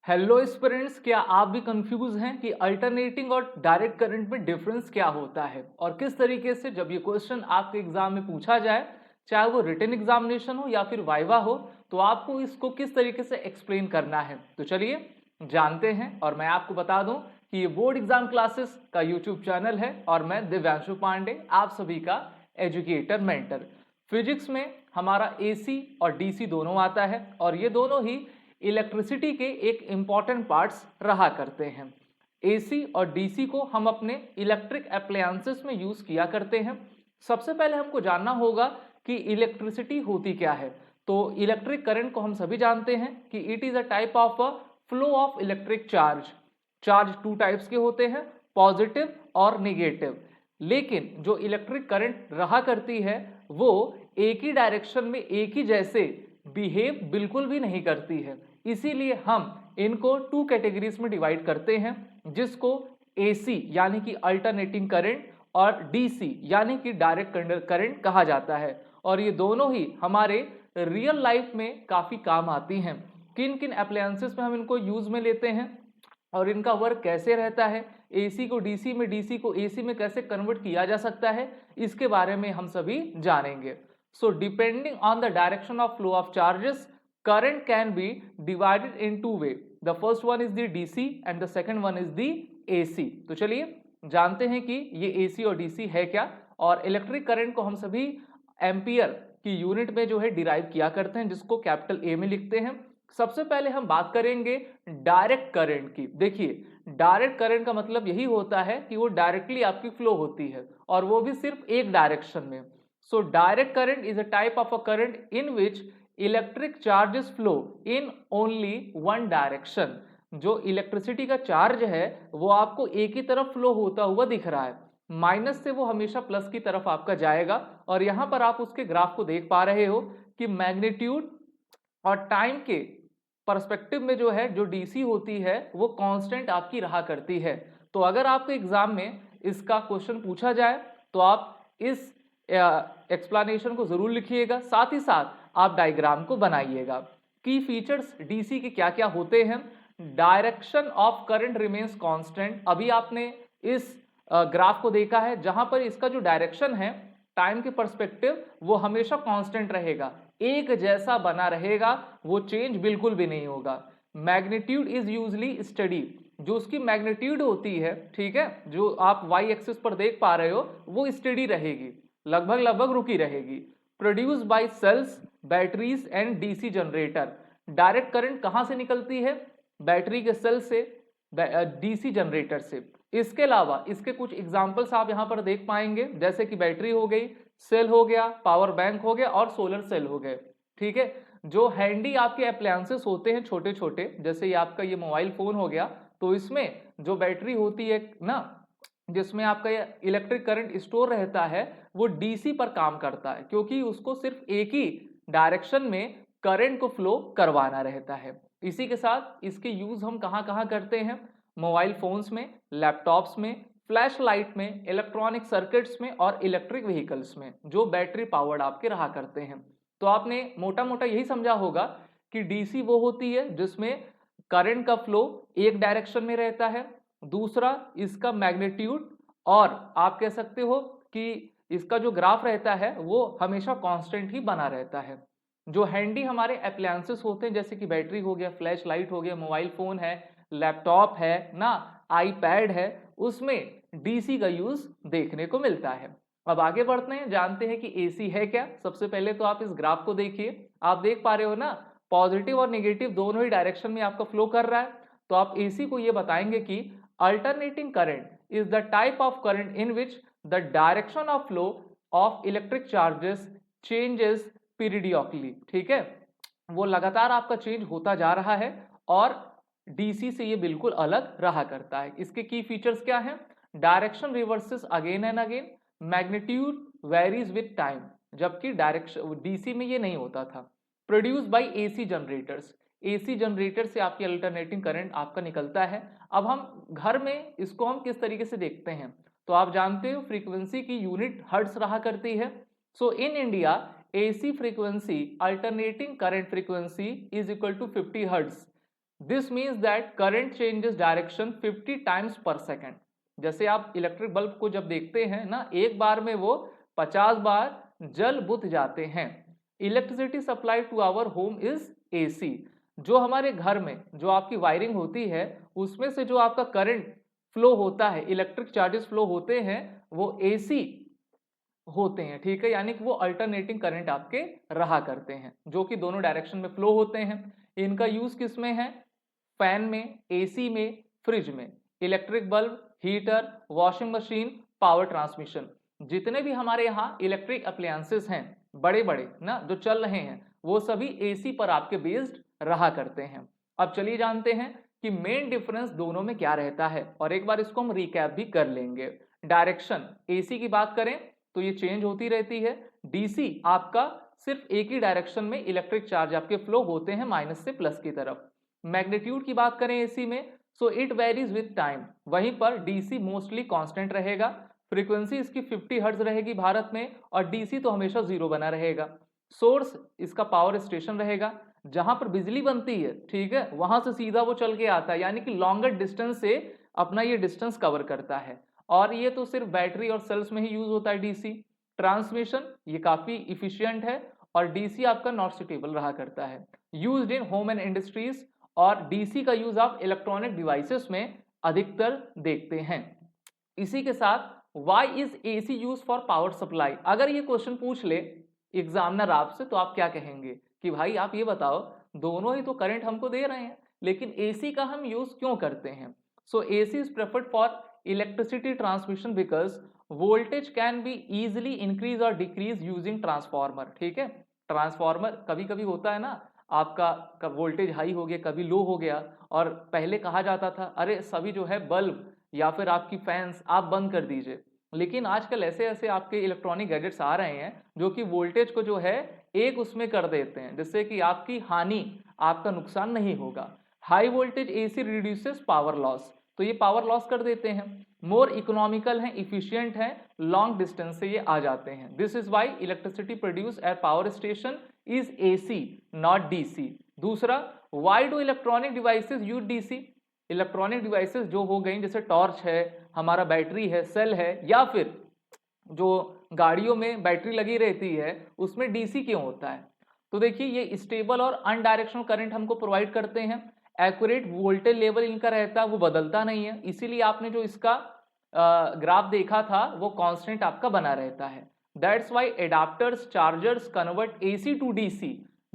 Hello students, क्या आप भी कंफ्यूज हैं कि अल्टरनेटिंग और डायरेक्ट करंट में डिफरेंस क्या होता है और किस तरीके से जब ये क्वेश्चन आपके एग्जाम में पूछा जाए, चाहे वो रिटन एग्जामिनेशन हो या फिर वाइवा हो, तो आपको इसको किस तरीके से एक्सप्लेन करना है। तो चलिए जानते हैं। और मैं आपको बता दूं कि ये बोर्ड एग्जाम क्लासेस का यूट्यूब चैनल है और मैं दिव्यांशु पांडे, आप सभी का एजुकेटर मेंटर। फिजिक्स में हमारा एसी और डीसी दोनों आता है और ये दोनों ही इलेक्ट्रिसिटी के एक इंपॉर्टेंट पार्ट्स रहा करते हैं। एसी और डीसी को हम अपने इलेक्ट्रिक अप्लायंसेस में यूज किया करते हैं। सबसे पहले हमको जानना होगा कि इलेक्ट्रिसिटी होती क्या है। तो इलेक्ट्रिक करंट को हम सभी जानते हैं कि it is a type of a flow of electric charge. Charge two types के होते हैं, पॉजिटिव और निगेटिव। लेकिन जो इलेक्ट्रिक करंट रहा करती है वो एक ही डायरेक्शन में एक ही जैसे बिहेव बिल्कुल भी नहीं करती है। इसीलिए हम इनको टू कैटेगरीज में डिवाइड करते हैं, जिसको एसी यानी कि अल्टरनेटिंग करंट और डीसी यानी कि डायरेक्ट करंट कहा जाता है। और ये दोनों ही हमारे रियल लाइफ में काफी काम आती हैं। किन किन अप्लायंसेस में हम इनको यूज में लेते हैं और इनका वर्क कैसे रहता है, एसी को डीसी में, डीसी को एसी में कैसे कन्वर्ट किया जा सकता है, इसके बारे में हम सभी जानेंगे। So depending on the direction of flow of charges, current can be divided in two way. The first one is the DC and the second one is the AC. तो चलिए जानते हैं कि ये AC और DC है क्या। और इलेक्ट्रिक करंट को हम सभी एम्पियर की यूनिट में जो है डिराइव किया करते हैं, जिसको कैपिटल ए में लिखते हैं। सबसे पहले हम बात करेंगे डायरेक्ट करंट की। देखिए, डायरेक्ट करंट का मतलब यही होता है कि वो डायरेक्टली आपकी फ्लो होती है और वो भी सिर्फ एक डायरेक्शन में। So direct current is a type of a current in which electric charges flow in only one direction. जो इलेक्ट्रिसिटी का चार्ज है वो आपको एक ही तरफ फ्लो होता हुआ दिख रहा है, माइनस से वो हमेशा प्लस की तरफ आपका जाएगा। और यहां पर आप उसके ग्राफ को देख पा रहे हो कि मैग्नीट्यूड और टाइम के पर्सपेक्टिव में जो है, जो डीसी होती है वो कांस्टेंट आपकी रहा करती है। तो अगर आपको एग्जाम में इसका क्वेश्चन पूछा जाए तो आप इस एक्सप्लेनेशन को जरूर लिखिएगा, साथ ही साथ आप डायग्राम को बनाइएगा। की फीचर्स डीसी के क्या क्या होते हैं। Direction of current remains constant. अभी आपने इस ग्राफ को देखा है जहां पर इसका जो डायरेक्शन है टाइम के पर्सपेक्टिव वो हमेशा कांस्टेंट रहेगा, एक जैसा बना रहेगा, वो चेंज बिल्कुल भी नहीं होगा। Magnitude is usually study. जो उसकी मैग्नीट्यूड होती है, ठीक है, जो आप वाई एक्सिस पर देख पा रहे हो, वो स्टडी रहेगी, लगभग लगभग रुकी रहेगी। Produce by cells, batteries and DC generator. Direct current कहां से निकलती है? बैटरी के सेल से, डीसी जनरेटर से। इसके अलावा इसके कुछ एग्जांपल्स आप यहां पर देख पाएंगे, जैसे कि बैटरी हो गई, सेल हो गया, पावर बैंक हो गया और सोलर सेल हो गए। ठीक है, जो हैंडी आपके अप्लायंसेस होते हैं छोटे छोटे, जैसे ये आपका ये मोबाइल फोन हो गया, तो इसमें जो बैटरी होती है ना, जिसमें आपका ये इलेक्ट्रिक करंट स्टोर रहता है, वो डीसी पर काम करता है, क्योंकि उसको सिर्फ एक ही डायरेक्शन में करंट को फ्लो करवाना रहता है। इसी के साथ इसके यूज हम कहां कहां करते हैं? मोबाइल फोन्स में, लैपटॉप्स में, फ्लैश लाइट में, इलेक्ट्रॉनिक सर्किट्स में और इलेक्ट्रिक व्हीकल्स में, जो बैटरी पावर्ड आपके रहा करते हैं। तो आपने मोटा मोटा यही समझा होगा कि डीसी वो होती है जिसमें करंट का फ्लो एक डायरेक्शन में रहता है, दूसरा इसका मैग्नीट्यूड, और आप कह सकते हो कि इसका जो ग्राफ रहता है वो हमेशा कांस्टेंट ही बना रहता है। जो हैंडी हमारे अप्लायंसेस होते हैं, जैसे कि बैटरी हो गया, फ्लैश लाइट हो गया, मोबाइल फोन है, लैपटॉप है ना, आईपैड है, उसमें डीसी का यूज देखने को मिलता है। अब आगे बढ़ते हैं, जानते हैं कि एसी है क्या। सबसे पहले तो आप इस ग्राफ को देखिए, आप देख पा रहे हो ना, पॉजिटिव और नेगेटिव दोनों ही डायरेक्शन में आपका फ्लो कर रहा है। तो आप एसी को ये बताएंगे कि alternating current is the type of current in which the direction of flow of electric charges changes periodically. ठीक है, वो लगातार आपका चेंज होता जा रहा है और डीसी से ये बिल्कुल अलग रहा करता है। इसके की फीचर्स क्या हैं? Direction reverses again and again, magnitude varies with time, जबकि डायरेक्शन डीसी में ये नहीं होता था। Produce by AC generators, AC generator से आपकी अल्टरनेटिंग करंट आपका निकलता है। अब हम घर में इसको हम किस तरीके से देखते हैं, तो आप जानते हो फ्रीक्वेंसी की यूनिट हर्ट्ज रहा करती है। So in India AC frequency, alternating current frequency is equal to 50 hertz. This means that current changes direction 50 times पर सेकेंड। जैसे आप इलेक्ट्रिक बल्ब को जब देखते हैं ना, एक बार में वो 50 बार जल बुझ जाते हैं। Electricity supply to our home is AC. जो हमारे घर में जो आपकी वायरिंग होती है उसमें से जो आपका करंट फ्लो होता है, इलेक्ट्रिक चार्जेस फ्लो होते हैं, वो एसी होते हैं, ठीक है। यानी कि वो अल्टरनेटिंग करंट आपके रहा करते हैं जो कि दोनों डायरेक्शन में फ्लो होते हैं। इनका यूज किस में है? फैन में, एसी में, फ्रिज में, electric bulb, heater, washing machine, power transmission, जितने भी हमारे यहाँ इलेक्ट्रिक अप्लायंसेस हैं बड़े बड़े ना जो चल रहे हैं, वो सभी एसी पर आपके बेस्ड रहा करते हैं। अब चलिए जानते हैं कि मेन डिफरेंस दोनों में क्या रहता है, और एक बार इसको हम रिकैप भी कर लेंगे। डायरेक्शन एसी की बात करें तो ये चेंज होती रहती है। डीसी आपका सिर्फ एक ही डायरेक्शन में इलेक्ट्रिक चार्ज आपके फ्लो होते हैं, माइनस से प्लस की तरफ। मैग्नीट्यूड की बात करें एसी में, so it varies with time, वहीं पर डीसी मोस्टली कांस्टेंट रहेगा। फ्रीक्वेंसी इसकी 50 हर्ट्ज रहेगी भारत में, और डीसी तो हमेशा जीरो बना रहेगा। सोर्स इसका पावर स्टेशन रहेगा, जहां पर बिजली बनती है, ठीक है, वहां से सीधा वो चल के आता है, यानी कि लॉन्गर डिस्टेंस से अपना ये डिस्टेंस कवर करता है। और ये तो सिर्फ बैटरी और सेल्स में ही यूज होता है डीसी। ट्रांसमिशन ये काफी इफिशियंट है, और डीसी आपका नॉट सुटेबल रहा करता है। Used in home and industries, और डीसी का यूज आप इलेक्ट्रॉनिक डिवाइसेस में अधिकतर देखते हैं। इसी के साथ why is AC use for power supply. अगर ये क्वेश्चन पूछ ले एग्जामिनर आपसे तो आप क्या कहेंगे कि भाई आप ये बताओ, दोनों ही तो करंट हमको दे रहे हैं, लेकिन एसी का हम यूज क्यों करते हैं? So AC is preferred for electricity transmission because voltage can be easily increase और डिक्रीज यूजिंग ट्रांसफॉर्मर, ठीक है। ट्रांसफॉर्मर कभी कभी होता है ना, आपका वोल्टेज हाई हो गया, कभी लो हो गया, और पहले कहा जाता था अरे सभी जो है बल्ब या फिर आपकी फैंस आप बंद कर दीजिए, लेकिन आजकल ऐसे ऐसे आपके इलेक्ट्रॉनिक गैजेट्स आ रहे हैं जो कि वोल्टेज को जो है एक उसमें कर देते हैं, जिससे कि आपकी हानि, आपका नुकसान नहीं होगा। High voltage AC reduces power loss, तो ये पावर लॉस कर देते हैं। मोर इकोनॉमिकल है, इफिशियंट है, लॉन्ग डिस्टेंस से ये आ जाते हैं। This is why electricity produce at power station is AC not DC. दूसरा, why do electronic devices use DC? Electronic devices जो हो गई जैसे टॉर्च है, हमारा बैटरी है, सेल है, या फिर जो गाड़ियों में बैटरी लगी रहती है उसमें डीसी क्यों होता है? तो देखिए ये स्टेबल और अनडायरेक्शनल करंट हमको प्रोवाइड करते हैं। एक्यूरेट वोल्टेज लेवल इनका रहता है, वो बदलता नहीं है, इसीलिए आपने जो इसका ग्राफ देखा था वो कांस्टेंट आपका बना रहता है। That's why adapters chargers convert AC to DC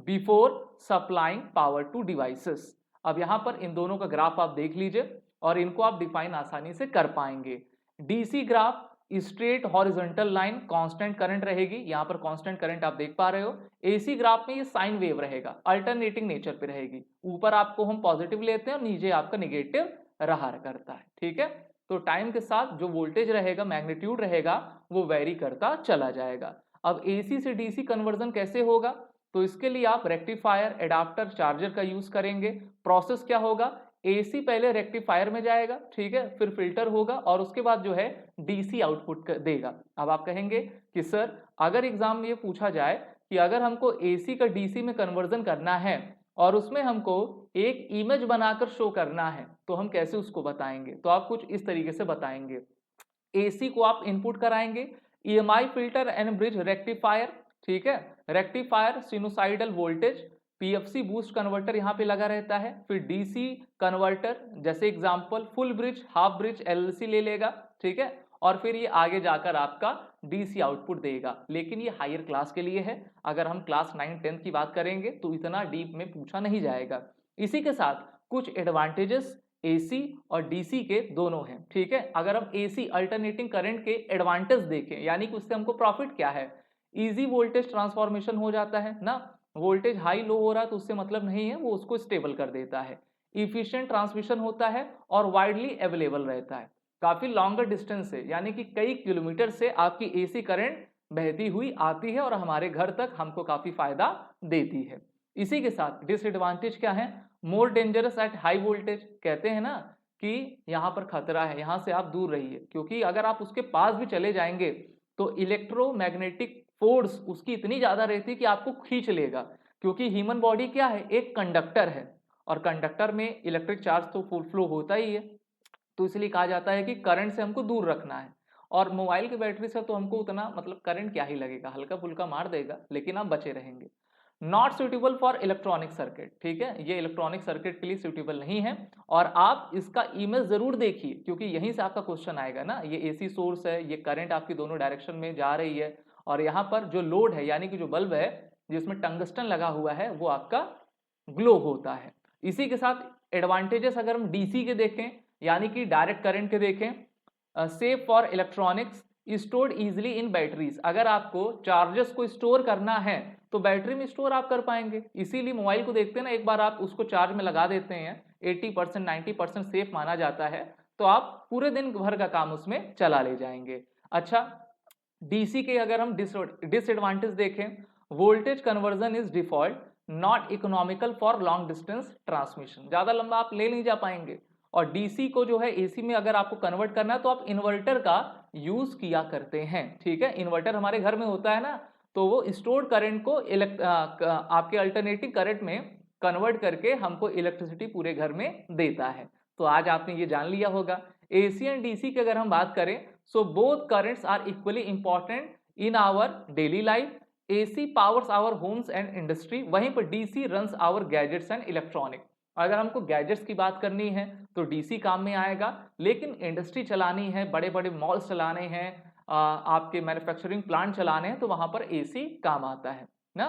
before supplying power to devices. अब यहां पर इन दोनों का ग्राफ आप देख लीजिए और इनको आप डिफाइन आसानी से कर पाएंगे। DC graph straight horizontal line constant current रहेगी, यहां पर कांस्टेंट करंट आप देख पा रहे हो। एसी ग्राफ में ये साइन वेव रहेगा, अल्टरनेटिंग नेचर पे रहेगी, ऊपर आपको हम पॉजिटिव लेते हैं और नीचे आपका निगेटिव रहा करता है, ठीक है। तो टाइम के साथ जो वोल्टेज रहेगा, मैग्नीट्यूड रहेगा, वो वेरी करता चला जाएगा। अब एसी से डीसी कन्वर्जन कैसे होगा? तो इसके लिए आप रेक्टिफायर, एडाप्टर, चार्जर का यूज करेंगे। प्रोसेस क्या होगा? एसी पहले रेक्टिफायर में जाएगा, ठीक है, फिर फिल्टर होगा और उसके बाद जो है डीसी आउटपुट देगा। अब आप कहेंगे कि सर अगर एग्जाम में ये पूछा जाए कि अगर हमको एसी का डीसी में कन्वर्जन करना है और उसमें हमको एक इमेज बनाकर शो करना है तो हम कैसे उसको बताएंगे? तो आप कुछ इस तरीके से बताएंगे। एसी को आप इनपुट कराएंगे, EMI filter and bridge rectifier, ठीक है, rectifier sinusoidal voltage, PFC boost converter यहाँ पे लगा रहता है, फिर डीसी कन्वर्टर जैसे example full bridge, half bridge, LLC ले लेगा, ठीक है, और फिर ये आगे जाकर आपका डीसी आउटपुट देगा। लेकिन ये हायर क्लास के लिए है, अगर हम क्लास 9 10 की बात करेंगे तो इतना डीप में पूछा नहीं जाएगा। इसी के साथ कुछ एडवांटेजेस एसी और डीसी के दोनों हैं, ठीक है। अगर हम एसी अल्टरनेटिंग करंट के एडवांटेज देखें, यानी कि उससे हमको प्रॉफिट क्या है? इजी वोल्टेज ट्रांसफॉर्मेशन हो जाता है ना, वोल्टेज हाई लो हो रहा है तो उससे मतलब नहीं है, वो उसको स्टेबल कर देता है। इफिशिएंट ट्रांसमिशन होता है और वाइडली अवेलेबल रहता है, काफी लॉन्गर डिस्टेंस से, यानी कि कई किलोमीटर से आपकी एसी करंट बहती हुई आती है और हमारे घर तक हमको काफी फायदा देती है। इसी के साथ डिसएडवांटेज क्या है? More dangerous at high voltage, कहते हैं ना कि यहाँ पर खतरा है, यहाँ से आप दूर रहिए, क्योंकि अगर आप उसके पास भी चले जाएंगे तो इलेक्ट्रोमैग्नेटिक फोर्स उसकी इतनी ज्यादा रहती है कि आपको खींच लेगा, क्योंकि ह्यूमन बॉडी क्या है? एक कंडक्टर है, और कंडक्टर में इलेक्ट्रिक चार्ज तो फुल फ्लो होता ही है, तो इसलिए कहा जाता है कि करंट से हमको दूर रखना है। और मोबाइल की बैटरी से तो हमको उतना मतलब करंट क्या ही लगेगा, हल्का फुल्का मार देगा, लेकिन आप बचे रहेंगे। Not suitable for electronic circuit, ठीक है, ये इलेक्ट्रॉनिक सर्किट के लिए सुटेबल नहीं है। और आप इसका इमेज जरूर देखिए, क्योंकि यहीं से आपका क्वेश्चन आएगा ना। ये एसी सोर्स है, ये करंट आपकी दोनों डायरेक्शन में जा रही है, और यहाँ पर जो लोड है यानी कि जो बल्ब है जिसमें टंगस्टन लगा हुआ है वो आपका ग्लो होता है। इसी के साथ एडवांटेजेस अगर हम डीसी के देखें यानी कि डायरेक्ट करंट के देखें, safe for electronics, stored easily in batteries. अगर आपको चार्जेस को स्टोर करना है तो बैटरी में स्टोर आप कर पाएंगे। इसीलिए मोबाइल को देखते हैं ना, एक बार आप उसको चार्ज में लगा देते हैं 80% 90% सेफ माना जाता है, तो आप पूरे दिन भर का काम उसमें चला ले जाएंगे। अच्छा, डीसी के अगर हम डिसएडवांटेज देखें, voltage conversion is default, not economical for long distance transmission, ज्यादा लंबा आप ले नहीं जा पाएंगे। और डीसी को जो है एसी में अगर आपको कन्वर्ट करना है तो आप इन्वर्टर का यूज किया करते हैं, ठीक है। इन्वर्टर हमारे घर में होता है ना, तो वो स्टोर्ड करंट को आपके अल्टरनेटिंग करंट में कन्वर्ट करके हमको इलेक्ट्रिसिटी पूरे घर में देता है। तो आज आपने ये जान लिया होगा। एसी एंड डीसी की अगर हम बात करें, so both currents are equally important in our daily life. AC powers our homes and industry, वहीं पर DC runs our gadgets and electronic. अगर हमको गैजेट्स की बात करनी है तो डीसी काम में आएगा, लेकिन इंडस्ट्री चलानी है, बड़े बड़े मॉल्स चलाने हैं, आपके मैन्युफैक्चरिंग प्लांट चलाने हैं, तो वहां पर एसी काम आता है ना।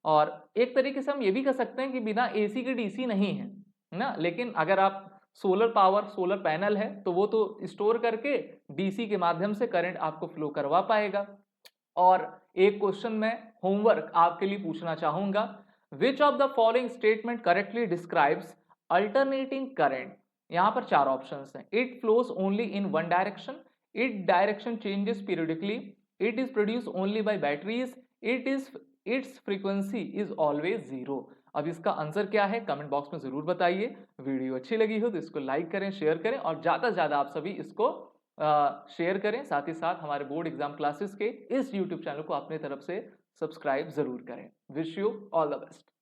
और एक तरीके से हम ये भी कह सकते हैं कि बिना एसी के डीसी नहीं है ना। लेकिन अगर आप सोलर पावर, सोलर पैनल है, तो वो तो स्टोर करके डीसी के माध्यम से करंट आपको फ्लो करवा पाएगा। और एक क्वेश्चन मैं होमवर्क आपके लिए पूछना चाहूंगा, which of the following statement correctly describes alternating current. यहां पर चार ऑप्शंस हैं। It flows only in one direction, it direction changes periodically, it is produce only by batteries, it's frequency is always zero. अब इसका answer क्या है comment box में जरूर बताइए। वीडियो अच्छी लगी हो तो इसको लाइक करें, शेयर करें, और ज्यादा से ज्यादा आप सभी इसको शेयर करें। साथ ही साथ हमारे बोर्ड एग्जाम क्लासेस के इस यूट्यूब चैनल को अपनी तरफ से सब्सक्राइब जरूर करें। Wish you all the best.